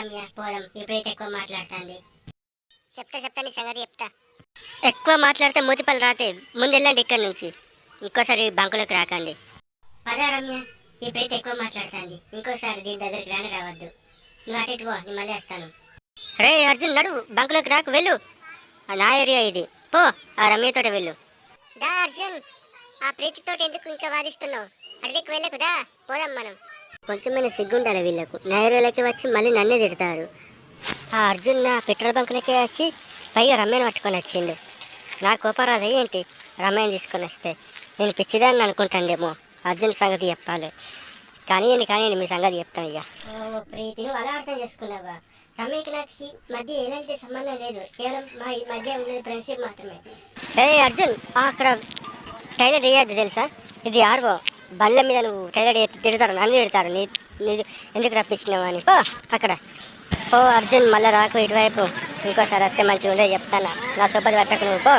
రమ్య పోదాం, ఇప్పుడైతే ఎక్కువ మాట్లాడుతుంది. చెప్తా నీ సంగతి చెప్తా. ఎక్కువ మాట్లాడితే మూతిపల్లి రాతే, ముందు వెళ్ళండి ఇక్కడి నుంచి, ఇంకోసారి బంకులోకి రాకండి. పదా రమ్య, ఇప్పుడైతే ఎక్కువ మాట్లాడుతుంది, ఇంకోసారి దీని దగ్గరికి రాని రావద్దు. నువ్వు అటు ఇటు పో, నేను మళ్ళీ వస్తాను. రే అర్జున్ నడు, బంకులోకి రాకు, వెళ్ళు. నా ఏరియా ఇది, పో ఆ రమ్యతోటి వెళ్ళు. దా అర్జున్, ఆ ప్రీతితో ఎందుకు ఇంకా వాదిస్తున్నావు? అడిగికి వెళ్ళకుదా, పోదాం మనం. కొంచెమైనా సిగ్గుండాలి వీళ్ళకు, నా ఏరియాలోకి వచ్చి మళ్ళీ నన్నే తిడతారు. ఆ అర్జున్ నా పెట్రోల్ బంకులకే వచ్చి పైగా రమ్యను పట్టుకొని వచ్చిండు. నా కోపరాదు ఏంటి, రమ్యని తీసుకొని వస్తే నేను పిచ్చిదాన్ని అనుకుంటాండేమో. అర్జున్ సంగతి చెప్పాలి, కానీ మీ సంగతి చెప్తాను ఇక. ఓ ప్రీతి, నువ్వు అలా అర్థం చేసుకున్నావా? రమ్యకి నాకు మధ్య ఎలాంటి సంబంధం లేదు, కేవలం మా మధ్య ఉండేది ఫ్రెండ్షిప్ మాత్రమే. అర్జున్, అక్కడ టైలర్ వేయద్దు తెలుసా, ఇది ఆర్వో. బళ్ళ మీద నువ్వు టైలర్ తిడతారు, నన్ను తిడతారు, నీ ఎందుకు రప్పించినావు అని. పో అక్కడ, ఓ అర్జున్ మళ్ళీ రాకు ఇటువైపు, ఇంకోసారి వస్తే మంచిగా ఉండే చెప్తాను. నా సోపతి పట్టకు నువ్వు, పో.